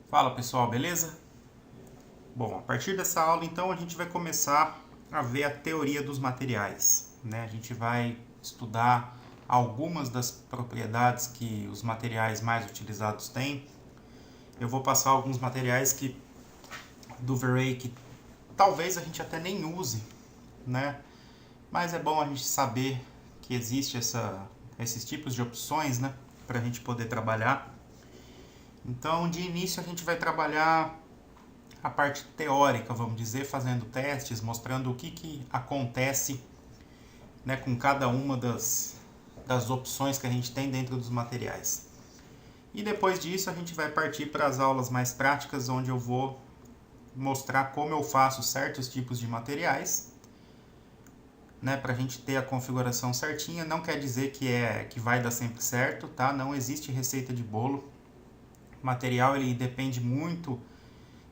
Fala pessoal, beleza? Bom, a partir dessa aula então a gente vai começar a ver a teoria dos materiais, né? A gente vai estudar algumas das propriedades que os materiais mais utilizados têm. Eu vou passar alguns materiais do V-Ray que talvez a gente até nem use, né? Mas é bom a gente saber que existe esses tipos de opções, né? Para a gente poder trabalhar. Então, de início, a gente vai trabalhar a parte teórica, vamos dizer, fazendo testes, mostrando o que acontece, né, com cada uma das opções que a gente tem dentro dos materiais. E depois disso, a gente vai partir para as aulas mais práticas, onde eu vou mostrar como eu faço certos tipos de materiais, né, para a gente ter a configuração certinha. Não quer dizer que vai dar sempre certo, tá? Não existe receita de bolo. O material ele depende muito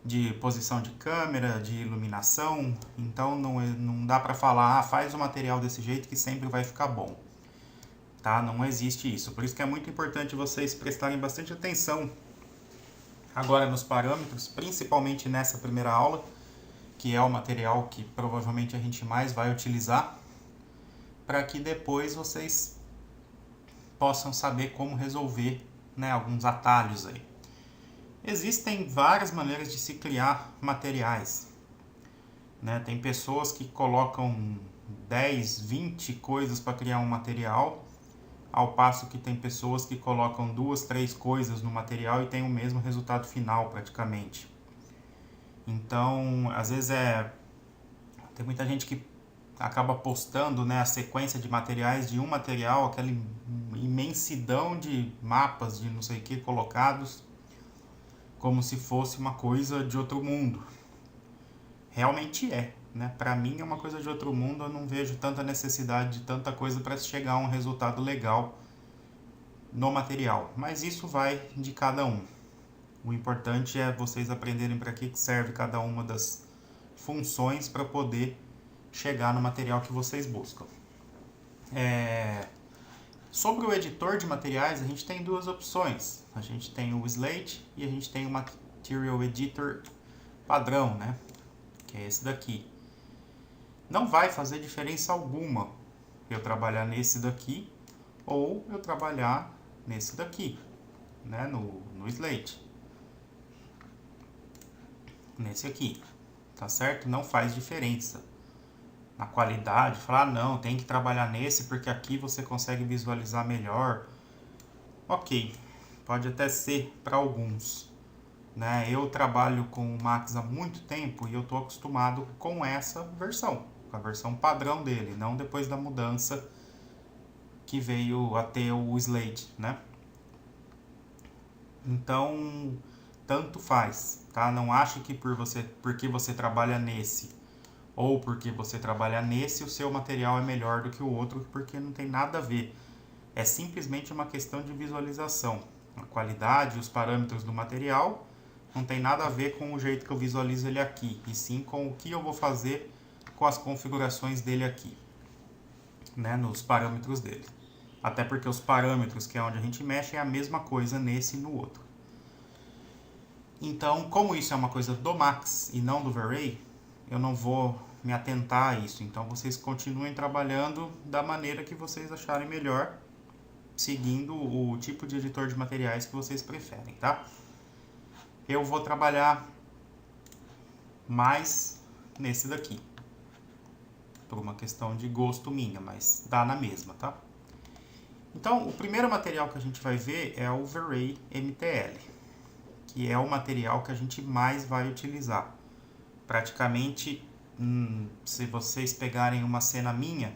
de posição de câmera, de iluminação, então não dá para falar, faz o material desse jeito que sempre vai ficar bom, tá? Não existe isso, por isso que é muito importante vocês prestarem bastante atenção agora nos parâmetros, principalmente nessa primeira aula, que é o material que provavelmente a gente mais vai utilizar, para que depois vocês possam saber como resolver, né, alguns atalhos aí. Existem várias maneiras de se criar materiais, né? Tem pessoas que colocam 10, 20 coisas para criar um material, ao passo que tem pessoas que colocam 2, 3 coisas no material e tem o mesmo resultado final praticamente. Então, às vezes tem muita gente que acaba postando, né, a sequência de materiais de um material, aquela imensidão de mapas de não sei o que colocados, como se fosse uma coisa de outro mundo. Realmente é, né? Para mim é uma coisa de outro mundo, eu não vejo tanta necessidade de tanta coisa para chegar a um resultado legal no material. Mas isso vai de cada um. O importante é vocês aprenderem para que serve cada uma das funções para poder chegar no material que vocês buscam. Sobre o editor de materiais, a gente tem duas opções. A gente tem o Slate e a gente tem o Material Editor padrão, né? Que é esse daqui. Não vai fazer diferença alguma eu trabalhar nesse daqui ou eu trabalhar nesse daqui, né? No Slate. Nesse aqui, tá certo? Não faz diferença na qualidade, falar não, tem que trabalhar nesse porque aqui você consegue visualizar melhor. Ok, pode até ser para alguns, né? Eu trabalho com o Max há muito tempo e eu estou acostumado com essa versão, com a versão padrão dele, não depois da mudança que veio a ter o Slate, né? Então, tanto faz, tá? Não ache que porque você trabalha nesse ou porque você trabalha nesse, o seu material é melhor do que o outro, porque não tem nada a ver. É simplesmente uma questão de visualização. A qualidade, os parâmetros do material não tem nada a ver com o jeito que eu visualizo ele aqui, e sim com o que eu vou fazer com as configurações dele aqui, né, nos parâmetros dele. Até porque os parâmetros, que é onde a gente mexe, é a mesma coisa nesse e no outro. Então, como isso é uma coisa do Max e não do V-Ray, eu não vou me atentar a isso. Então, vocês continuem trabalhando da maneira que vocês acharem melhor, seguindo o tipo de editor de materiais que vocês preferem, tá? Eu vou trabalhar mais nesse daqui, por uma questão de gosto minha, mas dá na mesma, tá? Então, o primeiro material que a gente vai ver é o V-Ray MTL, que é o material que a gente mais vai utilizar. Praticamente, se vocês pegarem uma cena minha,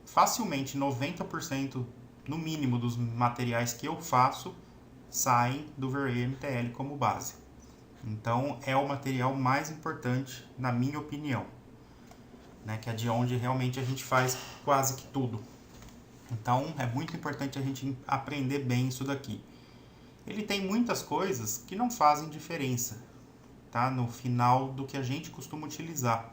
facilmente 90% no mínimo dos materiais que eu faço saem do V-Ray MTL como base. Então é o material mais importante na minha opinião, né, que é de onde realmente a gente faz quase que tudo. Então é muito importante a gente aprender bem isso daqui. Ele tem muitas coisas que não fazem diferença, tá no final do que a gente costuma utilizar.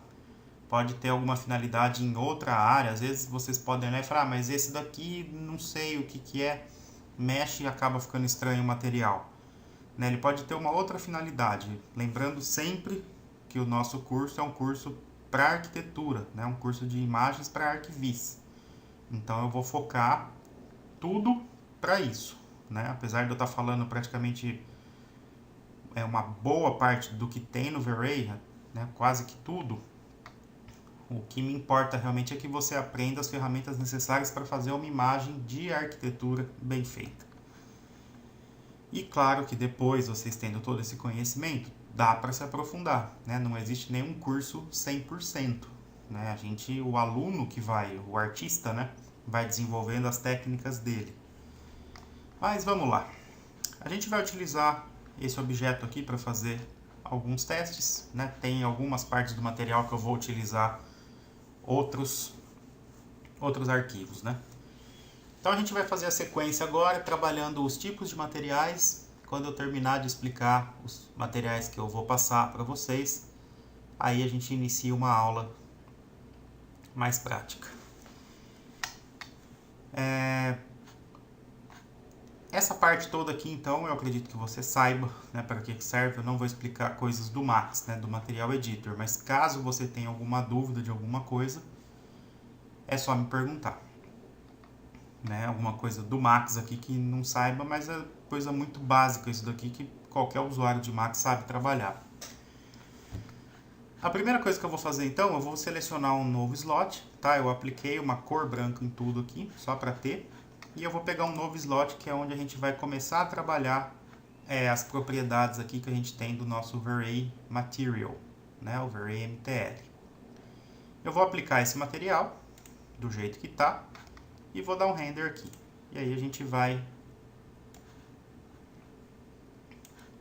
Pode ter alguma finalidade em outra área, às vezes vocês podem olhar e falar, mas esse daqui não sei o que é, mexe e acaba ficando estranho o material. Né? Ele pode ter uma outra finalidade, lembrando sempre que o nosso curso é um curso para arquitetura, né? Um curso de imagens para arquivis. Então eu vou focar tudo para isso, né? Apesar de eu estar falando praticamente uma boa parte do que tem no V-Ray, né? Quase que tudo, o que me importa realmente é que você aprenda as ferramentas necessárias para fazer uma imagem de arquitetura bem feita. E claro que depois, vocês tendo todo esse conhecimento, dá para se aprofundar, né? Não existe nenhum curso 100%, né? O aluno que vai, o artista, né? Vai desenvolvendo as técnicas dele. Mas vamos lá. A gente vai utilizar esse objeto aqui para fazer alguns testes, né? Tem algumas partes do material que eu vou utilizar outros arquivos, né? Então a gente vai fazer a sequência agora, trabalhando os tipos de materiais. Quando eu terminar de explicar os materiais que eu vou passar para vocês, aí a gente inicia uma aula mais prática. Essa parte toda aqui, então, eu acredito que você saiba, né, para que serve. Eu não vou explicar coisas do Max, né, do Material Editor, mas caso você tenha alguma dúvida de alguma coisa, é só me perguntar. Né, alguma coisa do Max aqui que não saiba, mas é coisa muito básica isso daqui que qualquer usuário de Max sabe trabalhar. A primeira coisa que eu vou fazer então, eu vou selecionar um novo slot, tá? Eu apliquei uma cor branca em tudo aqui, só para ter. E eu vou pegar um novo slot, que é onde a gente vai começar a trabalhar as propriedades aqui que a gente tem do nosso V-Ray Material, né? O V-Ray MTL. Eu vou aplicar esse material do jeito que tá e vou dar um render aqui. E aí a gente vai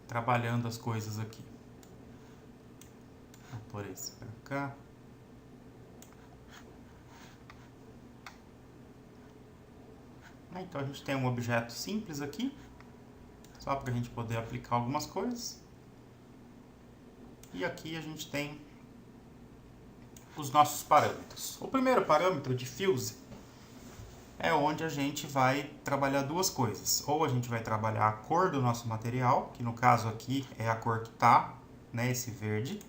trabalhando as coisas aqui. Vou pôr esse para cá. Então a gente tem um objeto simples aqui, só para a gente poder aplicar algumas coisas. E aqui a gente tem os nossos parâmetros. O primeiro parâmetro, Diffuse, é onde a gente vai trabalhar duas coisas. Ou a gente vai trabalhar a cor do nosso material, que no caso aqui é a cor que está, né, esse verde.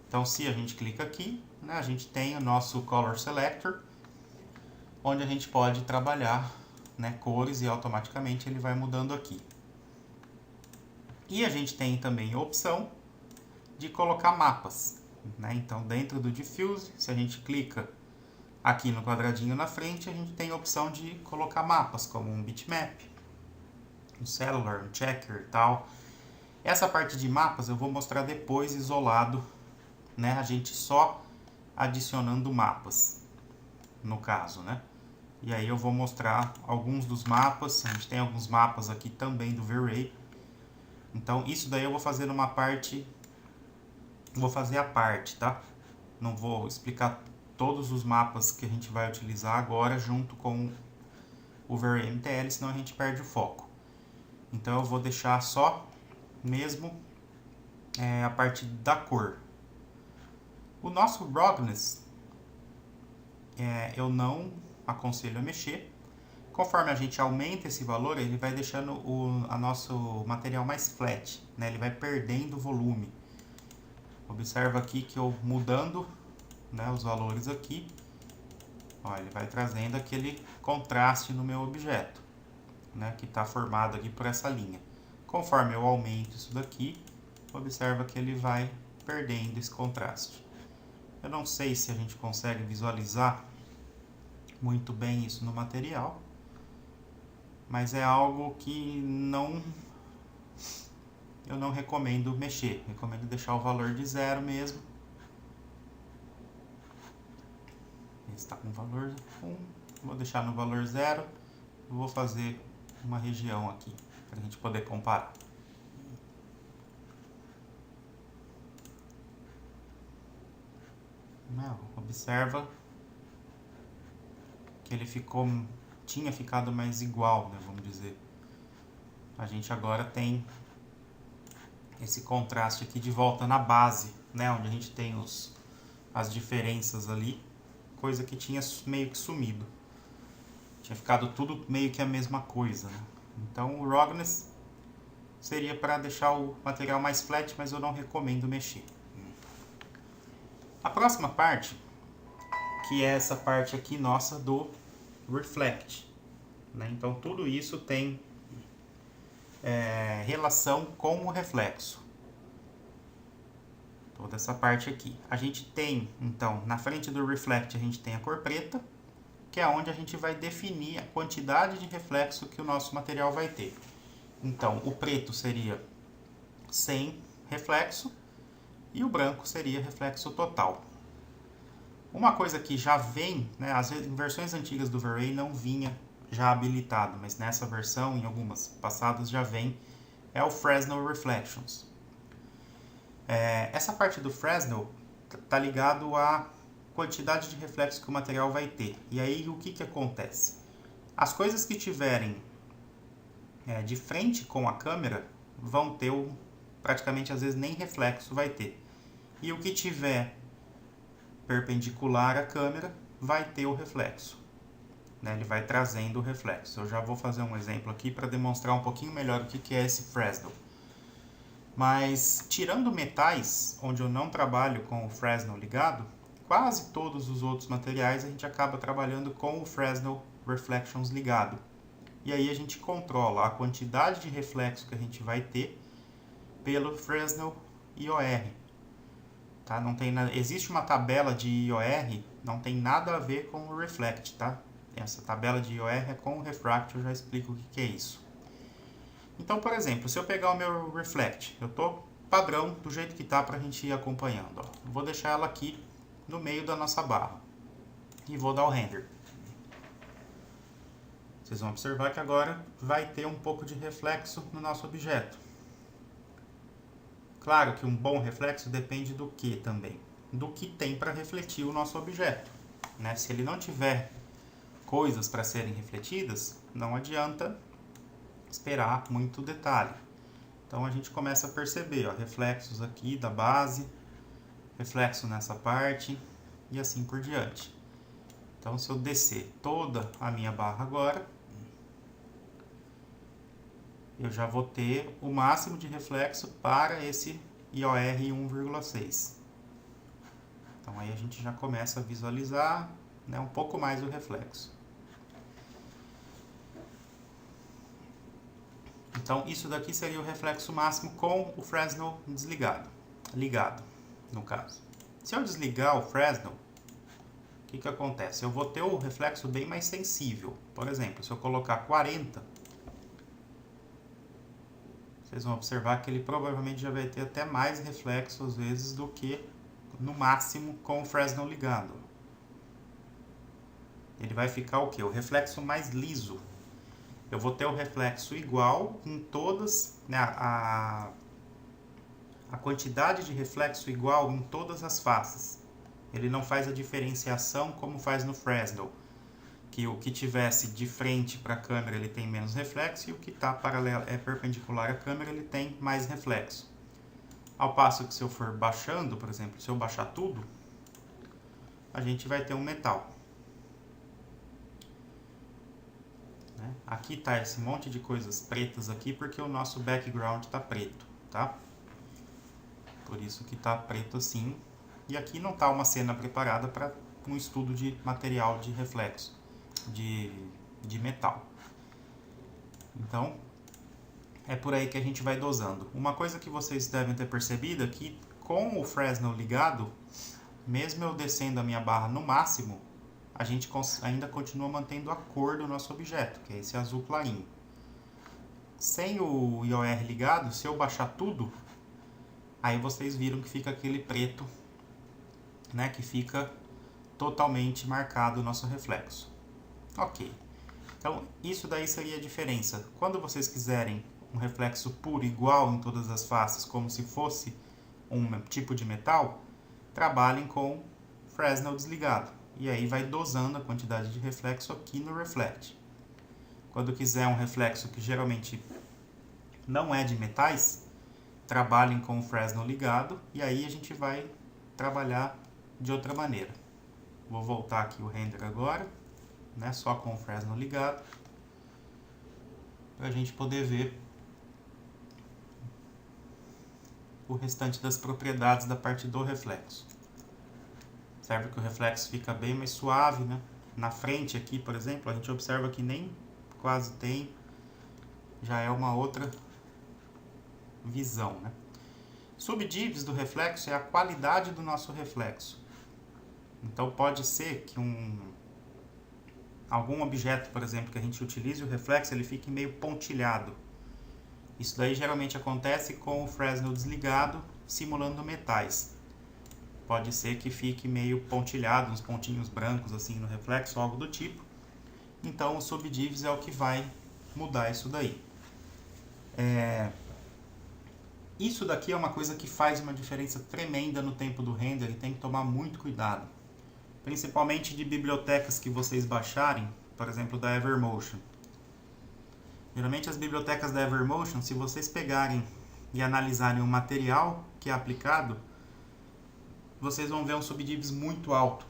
Então se a gente clica aqui, né, a gente tem o nosso Color Selector, onde a gente pode trabalhar, né, cores, e automaticamente ele vai mudando aqui. E a gente tem também a opção de colocar mapas, né? Então dentro do Diffuse, se a gente clica aqui no quadradinho na frente, a gente tem a opção de colocar mapas, como um bitmap, um cellular, um checker e tal. Essa parte de mapas eu vou mostrar depois isolado, né? A gente só adicionando mapas, no caso, né? E aí eu vou mostrar alguns dos mapas. A gente tem alguns mapas aqui também do V-Ray. Então isso daí eu vou fazer numa parte, vou fazer a parte, tá? Não vou explicar todos os mapas que a gente vai utilizar agora junto com o V-Ray MTL, senão a gente perde o foco. Então eu vou deixar só mesmo a parte da cor. O nosso Roughness eu não aconselho a mexer. Conforme a gente aumenta esse valor, ele vai deixando o nosso material mais flat, né? Ele vai perdendo volume. Observa aqui que eu mudando, né, os valores aqui, ó, ele vai trazendo aquele contraste no meu objeto, né, que está formado aqui por essa linha. Conforme eu aumento isso daqui, observa que ele vai perdendo esse contraste. Eu não sei se a gente consegue visualizar muito bem isso no material, mas é algo que eu não recomendo mexer. Recomendo deixar o valor de 0 mesmo. Esse está com valor 1, vou deixar no valor 0. Vou fazer uma região aqui para a gente poder comparar. Observa que ele tinha ficado mais igual, né, vamos dizer. A gente agora tem esse contraste aqui de volta na base, né, onde a gente tem as diferenças ali, coisa que tinha meio que sumido. Tinha ficado tudo meio que a mesma coisa, né? Então o roughness seria para deixar o material mais flat, mas eu não recomendo mexer. A próxima parte, que é essa parte aqui nossa do reflect, né? Então tudo isso tem relação com o reflexo. Toda essa parte aqui. A gente tem, então, na frente do reflect a gente tem a cor preta, que é onde a gente vai definir a quantidade de reflexo que o nosso material vai ter. Então, o preto seria sem reflexo e o branco seria reflexo total. Uma coisa que já vem, né, às vezes em versões antigas do V-Ray não vinha já habilitado, mas nessa versão, em algumas passadas já vem, é o Fresnel Reflections. Essa parte do Fresnel está ligado à quantidade de reflexo que o material vai ter. E aí o que acontece? As coisas que tiverem de frente com a câmera vão ter praticamente às vezes nem reflexo vai ter. E o que tiver perpendicular à câmera vai ter o reflexo, né? Ele vai trazendo o reflexo. Eu já vou fazer um exemplo aqui para demonstrar um pouquinho melhor o que é esse Fresnel. Mas tirando metais, onde eu não trabalho com o Fresnel ligado, quase todos os outros materiais a gente acaba trabalhando com o Fresnel Reflections ligado. E aí a gente controla a quantidade de reflexo que a gente vai ter pelo Fresnel IOR. Tá? Não tem nada, existe uma tabela de IOR, não tem nada a ver com o Reflect, tá? Essa tabela de IOR é com o Refract, eu já explico o que é isso. Então, por exemplo, se eu pegar o meu Reflect, eu estou padrão do jeito que está para a gente ir acompanhando. Ó. Vou deixar ela aqui no meio da nossa barra e vou dar o render. Vocês vão observar que agora vai ter um pouco de reflexo no nosso objeto. Claro que um bom reflexo depende do que também? Do que tem para refletir o nosso objeto, né? Se ele não tiver coisas para serem refletidas, não adianta esperar muito detalhe. Então a gente começa a perceber, ó, reflexos aqui da base, reflexo nessa parte e assim por diante. Então se eu descer toda a minha barra agora, eu já vou ter o máximo de reflexo para esse IOR 1,6. Então aí a gente já começa a visualizar, né, um pouco mais o reflexo. Então isso daqui seria o reflexo máximo com o Fresnel desligado, ligado no caso. Se eu desligar o Fresnel, o que acontece? Eu vou ter o reflexo bem mais sensível. Por exemplo, se eu colocar 40, vocês vão observar que ele provavelmente já vai ter até mais reflexo às vezes do que no máximo com o Fresnel ligado. Ele vai ficar o quê? O reflexo mais liso. Eu vou ter o reflexo igual em todas, né, a quantidade de reflexo igual em todas as faces. Ele não faz a diferenciação como faz no Fresnel, que o que tivesse de frente para a câmera ele tem menos reflexo e o que está paralelo, perpendicular à câmera ele tem mais reflexo. Ao passo que se eu for baixando, por exemplo, se eu baixar tudo, a gente vai ter um metal. Aqui está esse monte de coisas pretas aqui porque o nosso background está preto, tá? Por isso que está preto assim. E aqui não está uma cena preparada para um estudo de material de reflexo, de metal. Então, é por aí que a gente vai dosando. Uma coisa que vocês devem ter percebido é que com o Fresnel ligado, mesmo eu descendo a minha barra no máximo, a gente ainda continua mantendo a cor do nosso objeto, que é esse azul clarinho. Sem o IOR ligado, se eu baixar tudo, aí vocês viram que fica aquele preto, né, que fica totalmente marcado o nosso reflexo. Ok. Então, isso daí seria a diferença. Quando vocês quiserem um reflexo puro, igual em todas as faces, como se fosse um tipo de metal, trabalhem com Fresnel desligado. E aí vai dosando a quantidade de reflexo aqui no Reflect. Quando quiser um reflexo que geralmente não é de metais, trabalhem com o Fresnel ligado, e aí a gente vai trabalhar de outra maneira. Vou voltar aqui o render agora, né, só com o Fresnel ligado, para a gente poder ver o restante das propriedades da parte do reflexo. Observa que o reflexo fica bem mais suave, né? Na frente aqui, por exemplo, a gente observa que nem quase tem, já é uma outra visão, né? Subdivs do reflexo é a qualidade do nosso reflexo. Então pode ser que algum objeto, por exemplo, que a gente utilize o reflexo, ele fique meio pontilhado. Isso daí geralmente acontece com o Fresnel desligado, simulando metais. Pode ser que fique meio pontilhado, uns pontinhos brancos assim no reflexo, algo do tipo. Então o subdivs é o que vai mudar isso daí. Isso daqui é uma coisa que faz uma diferença tremenda no tempo do render e tem que tomar muito cuidado. Principalmente de bibliotecas que vocês baixarem, por exemplo da Evermotion. Geralmente as bibliotecas da Evermotion, se vocês pegarem e analisarem o material que é aplicado, vocês vão ver um subdivs muito alto.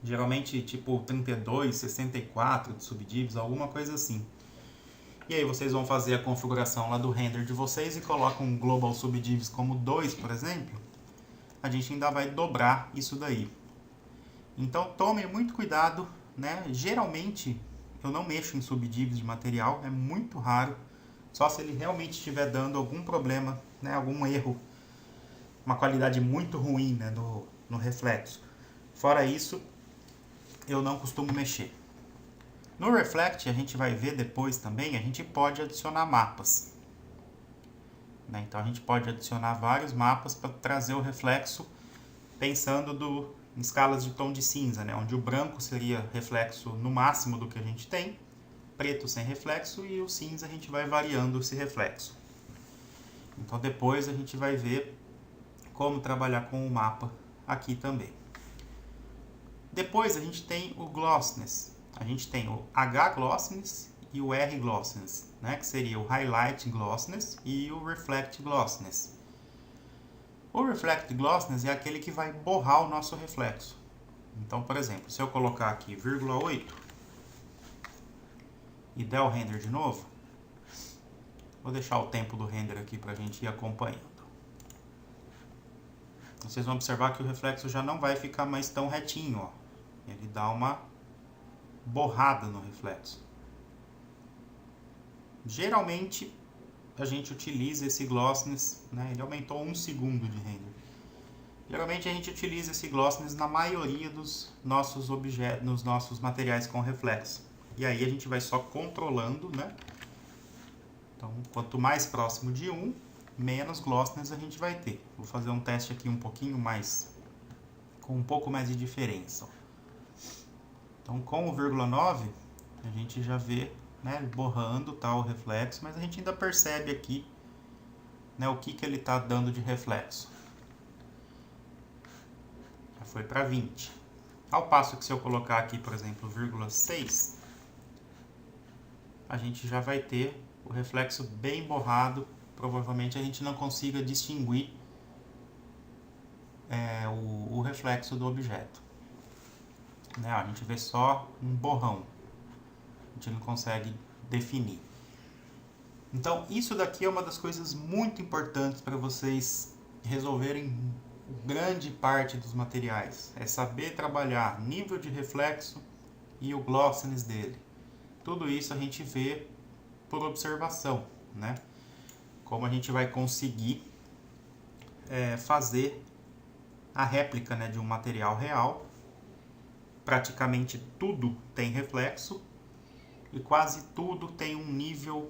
Geralmente tipo 32, 64 de subdivs, alguma coisa assim. E aí vocês vão fazer a configuração lá do render de vocês e colocam um global subdivs como 2, por exemplo. A gente ainda vai dobrar isso daí. Então tomem muito cuidado, né? Geralmente eu não mexo em subdivs de material, é muito raro. Só se ele realmente estiver dando algum problema, né? Algum erro, uma qualidade muito ruim, né? no reflexo. Fora isso, eu não costumo mexer. No Reflect, a gente vai ver depois também, a gente pode adicionar mapas. Né? Então a gente pode adicionar vários mapas para trazer o reflexo pensando em escalas de tom de cinza, né? Onde o branco seria reflexo no máximo do que a gente tem, preto sem reflexo e o cinza a gente vai variando esse reflexo. Então depois a gente vai ver como trabalhar com o mapa aqui também. Depois a gente tem o Glossiness. A gente tem o H-Glossiness e o R-Glossiness, né? Que seria o Highlight Glossiness e o Reflect Glossiness. O Reflect Glossiness é aquele que vai borrar o nosso reflexo. Então, por exemplo, se eu colocar aqui 0,8 e der o render de novo, vou deixar o tempo do render aqui para a gente ir acompanhando. Vocês vão observar que o reflexo já não vai ficar mais tão retinho, ó. Ele dá uma borrada no reflexo. Geralmente a gente utiliza esse glossiness, né? Ele aumentou 1 segundo de render. Geralmente a gente utiliza esse glossiness na maioria dos nossos objetos, nos nossos materiais com reflexo. E aí a gente vai só controlando, né? Então, quanto mais próximo de 1, menos glossiness a gente vai ter. Vou fazer um teste aqui um pouquinho mais, com um pouco mais de diferença. Então, com o 0,9, a gente já vê, né, borrando tal reflexo, mas a gente ainda percebe aqui, né, o que ele está dando de reflexo. Já foi para 20. Ao passo que se eu colocar aqui, por exemplo, 0,6, a gente já vai ter o reflexo bem borrado. Provavelmente a gente não consiga distinguir o reflexo do objeto. Né? A gente vê só um borrão. A gente não consegue definir. Então, isso daqui é uma das coisas muito importantes para vocês resolverem grande parte dos materiais. É saber trabalhar nível de reflexo e o glossiness dele. Tudo isso a gente vê por observação, né? Como a gente vai conseguir fazer a réplica, né, de um material real. Praticamente tudo tem reflexo e quase tudo tem um nível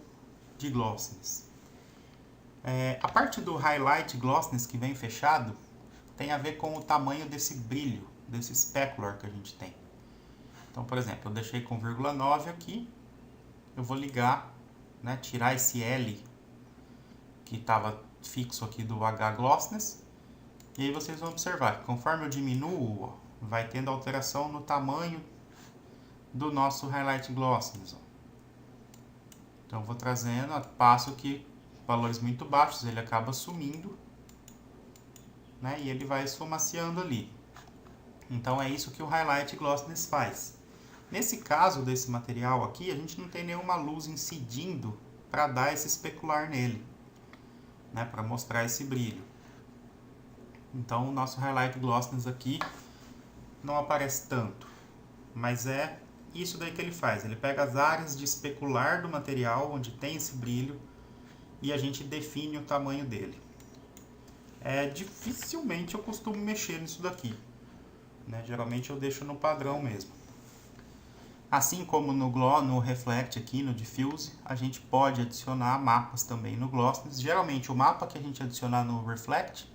de glossiness. A parte do highlight glossiness que vem fechado tem a ver com o tamanho desse brilho, desse specular que a gente tem. Então, por exemplo, eu deixei com 0,9 aqui, eu vou ligar, né, tirar esse L que estava fixo aqui do H glossiness, e aí vocês vão observar que conforme eu diminuo, ó, vai tendo alteração no tamanho do nosso highlight glossiness. Ó. Então eu vou trazendo a passo que valores muito baixos, ele acaba sumindo, né? E ele vai esfumaciando ali. Então é isso que o Highlight Glossiness faz. Nesse caso desse material aqui, a gente não tem nenhuma luz incidindo para dar esse especular nele, né? Para mostrar esse brilho. Então o nosso Highlight Glossiness aqui não aparece tanto, mas é isso daí que ele faz. Ele pega as áreas de especular do material onde tem esse brilho e a gente define o tamanho dele. Dificilmente eu costumo mexer nisso daqui, né? Geralmente eu deixo no padrão mesmo. Assim como no Reflect aqui, no Diffuse, a gente pode adicionar mapas também no Glossiness. Geralmente o mapa que a gente adicionar no Reflect,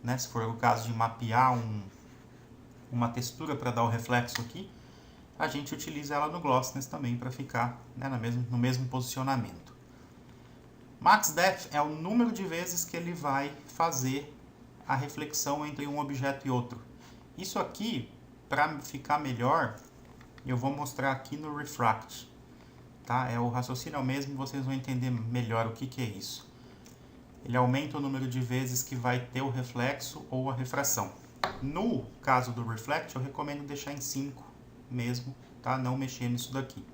né, se for o caso de mapear uma textura para dar o reflexo aqui, a gente utiliza ela no Glossiness também para ficar, né, no mesmo posicionamento. Max Depth é o número de vezes que ele vai fazer a reflexão entre um objeto e outro. Isso aqui, para ficar melhor, eu vou mostrar aqui no Refract. Tá? O raciocínio é o mesmo, vocês vão entender melhor o que é isso. Ele aumenta o número de vezes que vai ter o reflexo ou a refração. No caso do Reflect, eu recomendo deixar em 5 mesmo, tá? Não mexer nisso daqui.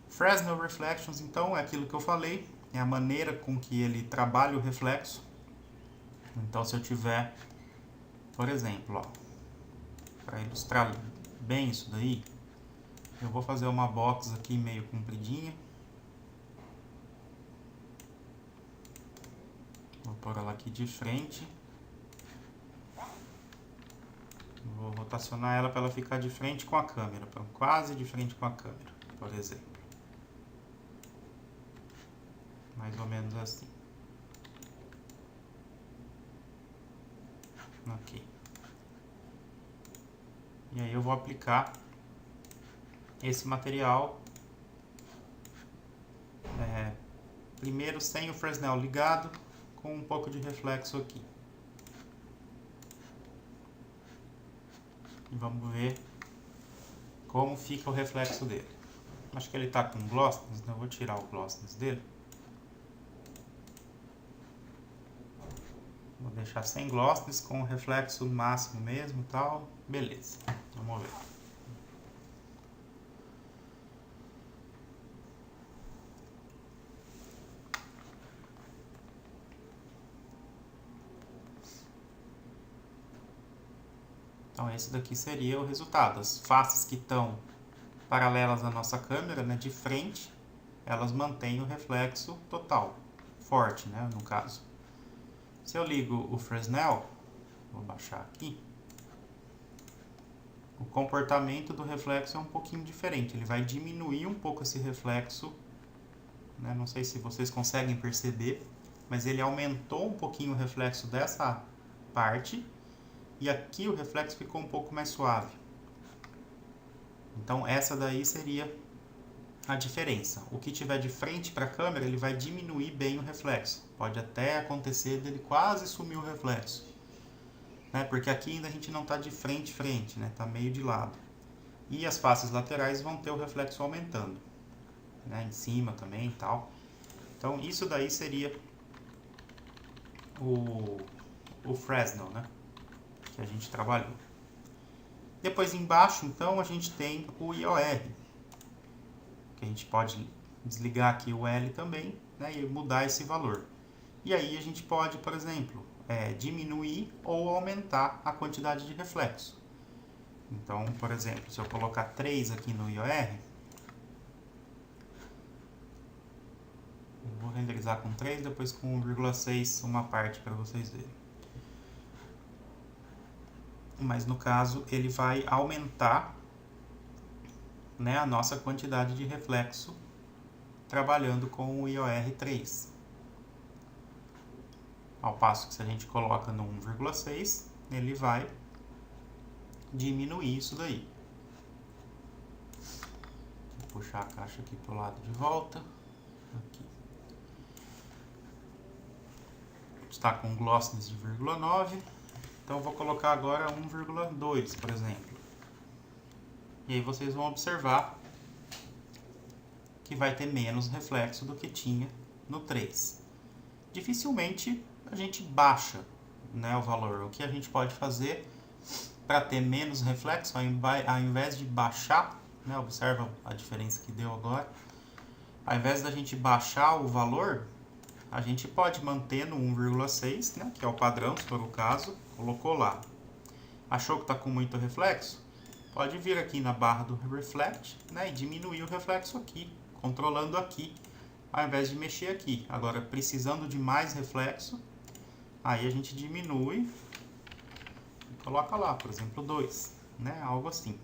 Fresnel Reflections, então, é aquilo que eu falei, é a maneira com que ele trabalha o reflexo. Então, se eu tiver, por exemplo, para ilustrar bem isso daí, eu vou fazer uma box aqui meio compridinha. Vou pôr ela aqui de frente. Vou rotacionar ela para ela ficar de frente com a câmera, quase de frente com a câmera, por exemplo. Mais ou menos assim. Ok. E aí eu vou aplicar esse material primeiro sem o Fresnel ligado, com um pouco de reflexo aqui. E vamos ver como fica o reflexo dele. Acho que ele está com glossiness, então eu vou tirar o glossiness dele. Vou deixar sem glossiness, com o reflexo máximo mesmo e tal. Beleza, vamos ver. Então esse daqui seria o resultado. As faces que estão paralelas à nossa câmera, né, de frente, elas mantêm o reflexo total, forte, né, no caso. Se eu ligo o Fresnel, vou baixar aqui, o comportamento do reflexo é um pouquinho diferente. Ele vai diminuir um pouco esse reflexo, né, não sei se vocês conseguem perceber, mas ele aumentou um pouquinho o reflexo dessa parte, e aqui o reflexo ficou um pouco mais suave. Então essa daí seria a diferença. O que tiver de frente para a câmera, ele vai diminuir bem o reflexo. Pode até acontecer dele quase sumir o reflexo, né? Porque aqui ainda a gente não está de frente, né? Está meio de lado. E as faces laterais vão ter o reflexo aumentando, né? Em cima também e tal. Então isso daí seria o Fresnel, né? Que a gente trabalhou. Depois embaixo, então, a gente tem o IOR, que a gente pode desligar aqui o L também, né, e mudar esse valor. E aí a gente pode, por exemplo, diminuir ou aumentar a quantidade de reflexo. Então, por exemplo, se eu colocar 3 aqui no IOR, eu vou renderizar com 3, depois com 1,6 uma parte para vocês verem. Mas no caso ele vai aumentar, né, a nossa quantidade de reflexo trabalhando com o IOR3. Ao passo que se a gente coloca no 1,6, ele vai diminuir isso daí. Vou puxar a caixa aqui para o lado de volta. Aqui. Está com glossiness de 0,9. Então eu vou colocar agora 1,2, por exemplo. E aí vocês vão observar que vai ter menos reflexo do que tinha no 3. Dificilmente a gente baixa, né, o valor. O que a gente pode fazer para ter menos reflexo, ao invés de baixar, né, observa a diferença que deu agora, ao invés da gente baixar o valor, a gente pode manter no 1,6, né, que é o padrão, se for o caso, colocou lá. Achou que está com muito reflexo? Pode vir aqui na barra do Reflect, né, e diminuir o reflexo aqui, controlando aqui, ao invés de mexer aqui. Agora, precisando de mais reflexo, aí a gente diminui e coloca lá, por exemplo, 2, né, algo assim.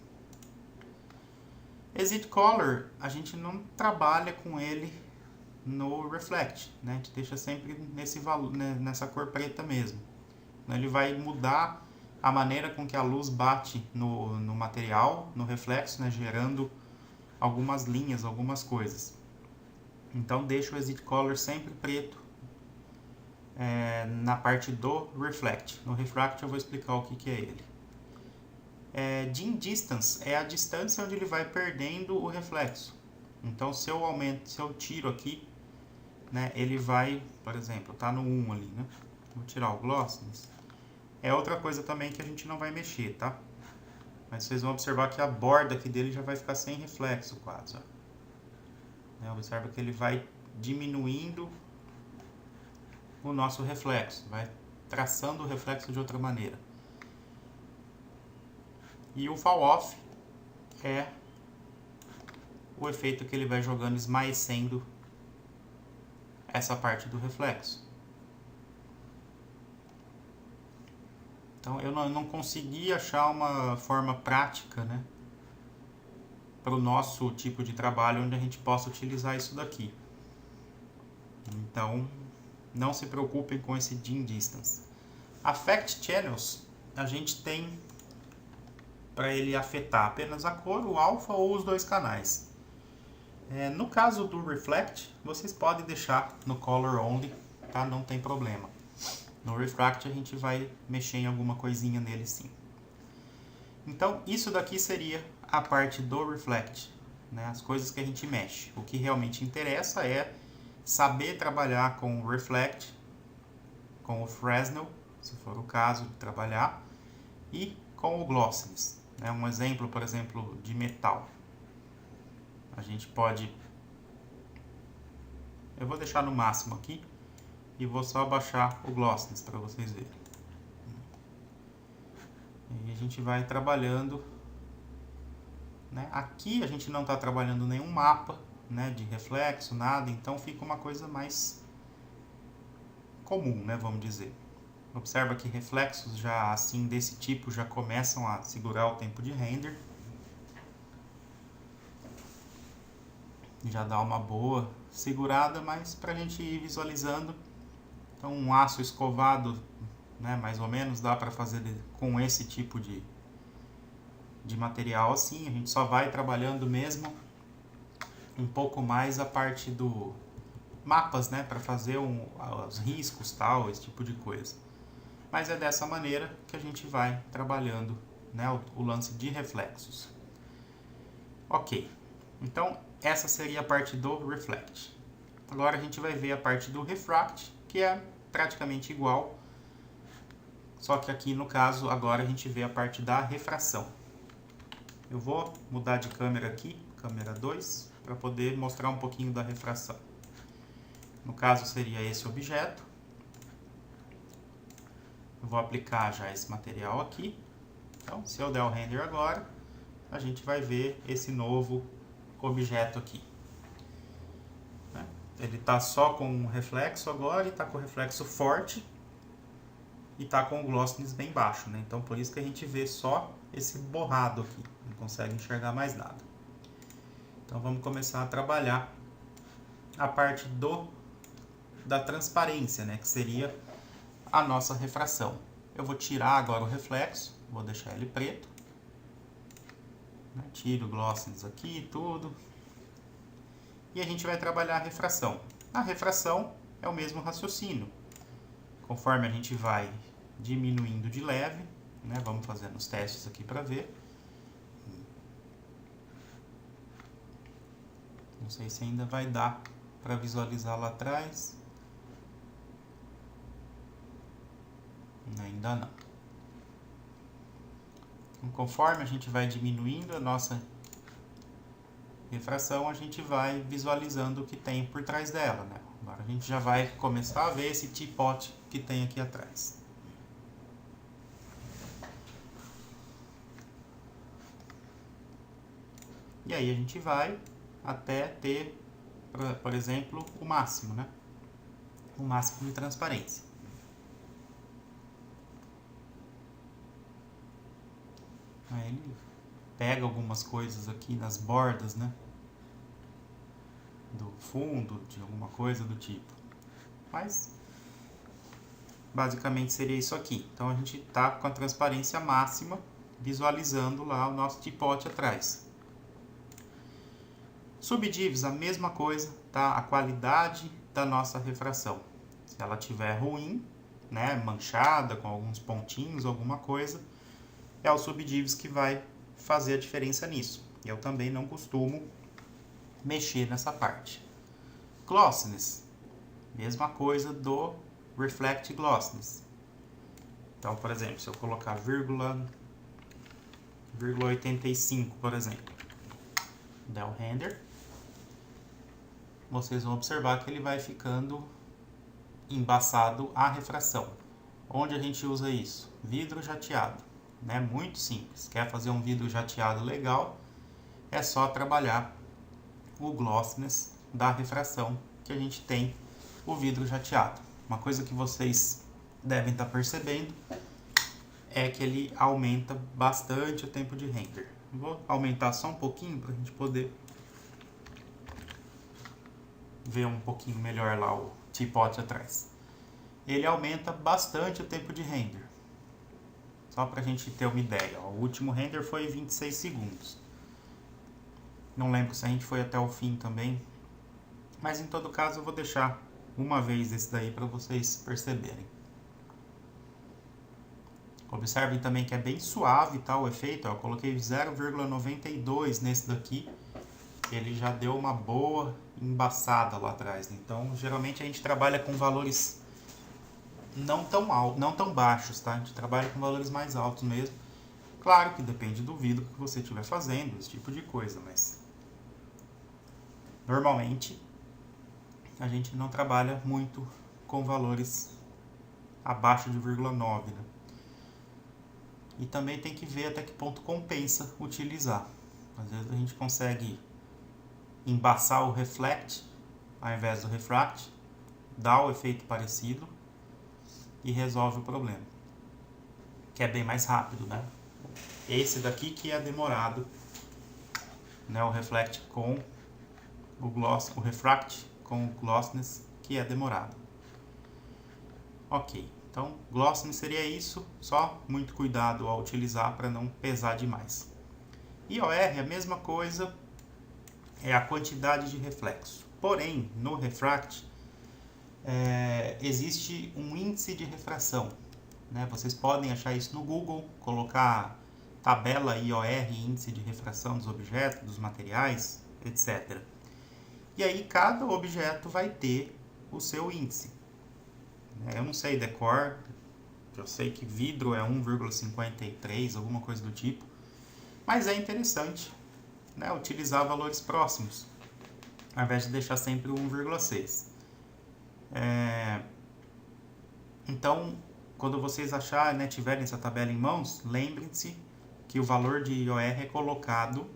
Exit Color, a gente não trabalha com ele no Reflect, né, a gente deixa sempre nesse valor, né, nessa cor preta mesmo. Ele vai mudar a maneira com que a luz bate no material, no reflexo, né, gerando algumas linhas, algumas coisas. Então deixa o Exit Color sempre preto na parte do Reflect. No Refract eu vou explicar o que é ele. Dim Distance é a distância onde ele vai perdendo o reflexo. Então se eu tiro aqui, né, ele vai, por exemplo, tá no 1 ali, né? Vou tirar o Glossiness. É outra coisa também que a gente não vai mexer, tá? Mas vocês vão observar que a borda aqui dele já vai ficar sem reflexo quase, ó. Observa que ele vai diminuindo o nosso reflexo, vai traçando o reflexo de outra maneira. E o Fall Off é o efeito que ele vai jogando, esmaecendo essa parte do reflexo. Então eu não consegui achar uma forma prática, né, para o nosso tipo de trabalho onde a gente possa utilizar isso daqui. Então não se preocupem com esse Dim Distance. Affect Channels a gente tem para ele afetar apenas a cor, o alfa ou os dois canais. No caso do Reflect, vocês podem deixar no Color Only, tá? Não tem problema. No Refract a gente vai mexer em alguma coisinha nele sim. Então isso daqui seria a parte do Reflect, né? As coisas que a gente mexe. O que realmente interessa é saber trabalhar com o Reflect, com o Fresnel, se for o caso de trabalhar, e com o Glossiness. Um exemplo, por exemplo, de metal. A gente pode... Eu vou deixar no máximo aqui. E vou só abaixar o Glossiness para vocês verem. E a gente vai trabalhando, né? Aqui a gente não está trabalhando nenhum mapa, né, de reflexo, nada, então fica uma coisa mais comum, né, vamos dizer. Observa que reflexos já assim desse tipo já começam a segurar o tempo de render. Já dá uma boa segurada, mas para a gente ir visualizando. Então um aço escovado, né, mais ou menos, dá para fazer com esse tipo de material assim. A gente só vai trabalhando mesmo um pouco mais a parte do mapas, né, para fazer os riscos, tal, esse tipo de coisa. Mas é dessa maneira que a gente vai trabalhando, né, o lance de reflexos. Ok, então essa seria a parte do Reflect. Agora a gente vai ver a parte do Refract, que é praticamente igual, só que aqui no caso agora a gente vê a parte da refração. Eu vou mudar de câmera aqui, câmera 2, para poder mostrar um pouquinho da refração. No caso seria esse objeto. Eu vou aplicar já esse material aqui. Então se eu der o render agora, a gente vai ver esse novo objeto aqui. Ele está só com um reflexo agora, e está com o reflexo forte, e está com o glossiness bem baixo, né? Então por isso que a gente vê só esse borrado aqui, não consegue enxergar mais nada. Então vamos começar a trabalhar a parte da transparência, né? Que seria a nossa refração. Eu vou tirar agora o reflexo, vou deixar ele preto. Tiro o glossiness aqui e tudo. E a gente vai trabalhar a refração. A refração é o mesmo raciocínio. Conforme a gente vai diminuindo de leve, né? Vamos fazendo os testes aqui para ver. Não sei se ainda vai dar para visualizar lá atrás. Ainda não. Então, conforme a gente vai diminuindo a nossa refração, a gente vai visualizando o que tem por trás dela, né? Agora a gente já vai começar a ver esse teapot que tem aqui atrás. E aí a gente vai até ter, por exemplo, o máximo, né? O máximo de transparência. Aí ele pega algumas coisas aqui nas bordas, né? Do fundo, de alguma coisa do tipo. Mas basicamente seria isso aqui. Então a gente está com a transparência máxima, visualizando lá o nosso teapot atrás. Subdivs, a mesma coisa, tá? A qualidade da nossa refração. Se ela tiver ruim, né, manchada com alguns pontinhos, alguma coisa, é o subdivs que vai fazer a diferença nisso. Eu também não costumo mexer nessa parte. Glossiness, mesma coisa do Reflect Glossiness. Então, por exemplo, se eu colocar vírgula 85, por exemplo, Del Render, vocês vão observar que ele vai ficando embaçado a refração. Onde a gente usa isso? Vidro jateado, né? Muito simples. Quer fazer um vidro jateado legal? É só trabalhar o glossiness da refração que a gente tem o vidro jateado. Uma coisa que vocês devem estar percebendo é que ele aumenta bastante o tempo de render. Vou aumentar só um pouquinho para a gente poder ver um pouquinho melhor lá o teapot atrás. Ele aumenta bastante o tempo de render. Só para a gente ter uma ideia, ó, o último render foi 26 segundos. Não lembro se a gente foi até o fim também, mas em todo caso eu vou deixar uma vez esse daí para vocês perceberem. Observem também que é bem suave, tá, o efeito. Ó, eu coloquei 0,92 nesse daqui. Ele já deu uma boa embaçada lá atrás. Então, geralmente a gente trabalha com valores não tão baixos, tá? A gente trabalha com valores mais altos mesmo. Claro que depende do vidro que você estiver fazendo, esse tipo de coisa, mas normalmente a gente não trabalha muito com valores abaixo de 0,9, né? E também tem que ver até que ponto compensa utilizar. Às vezes a gente consegue embaçar o reflect ao invés do refract, dá o efeito parecido e resolve o problema, que é bem mais rápido, né? Esse daqui que é demorado, né? O reflect com o gloss, o refract com o glossiness, que é demorado. Ok, então glossiness seria isso, só muito cuidado ao utilizar para não pesar demais. IOR, a mesma coisa, é a quantidade de reflexo. Porém, no refract, existe um índice de refração, né? Vocês podem achar isso no Google, colocar tabela IOR, índice de refração dos objetos, dos materiais, etc. E aí cada objeto vai ter o seu índice. Eu não sei decor, eu sei que vidro é 1,53, alguma coisa do tipo, mas é interessante, né, utilizar valores próximos, ao invés de deixar sempre o 1,6. Então, quando vocês acharem, né, tiverem essa tabela em mãos, lembrem-se que o valor de IOR é colocado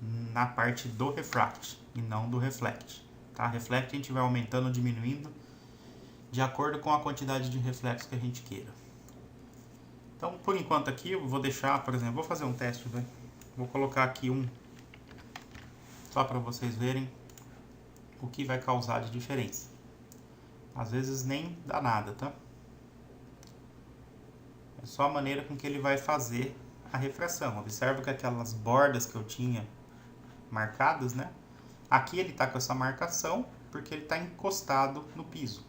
na parte do refract e não do reflect. Tá? Reflect a gente vai aumentando ou diminuindo de acordo com a quantidade de reflexo que a gente queira. Então, por enquanto aqui, eu vou deixar, por exemplo, vou fazer um teste, né? Vou colocar aqui um, só para vocês verem o que vai causar de diferença. Às vezes nem dá nada, tá? É só a maneira com que ele vai fazer a refração. Observa que aquelas bordas que eu tinha marcadas, né? Aqui ele está com essa marcação porque ele está encostado no piso.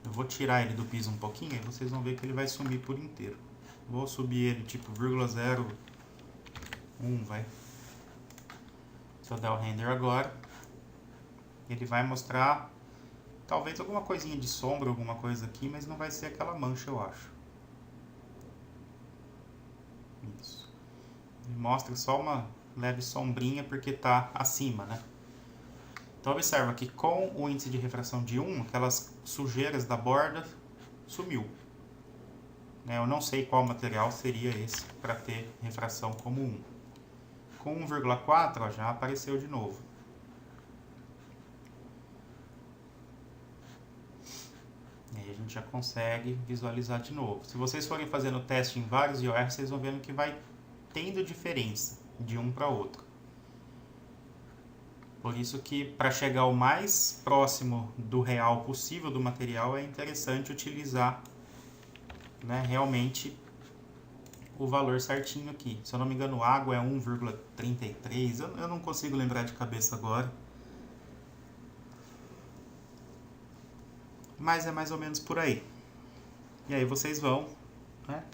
Eu vou tirar ele do piso um pouquinho e vocês vão ver que ele vai sumir por inteiro. Vou subir ele tipo 0,01, vai. Se eu der o render agora, ele vai mostrar talvez alguma coisinha de sombra, alguma coisa aqui, mas não vai ser aquela mancha, eu acho. Isso. Ele mostra só uma leve sombrinha porque está acima, né? Então observa que com o índice de refração de 1, aquelas sujeiras da borda sumiu. Eu não sei qual material seria esse para ter refração como 1. Com 1,4 já apareceu de novo. E aí a gente já consegue visualizar de novo. Se vocês forem fazendo teste em vários IOR, vocês vão vendo que vai tendo diferença de um para outro. Por isso que para chegar o mais próximo do real possível do material é interessante utilizar, né, realmente o valor certinho aqui. Se eu não me engano, água é 1,33, eu não consigo lembrar de cabeça agora. Mas é mais ou menos por aí. E aí vocês vão, né,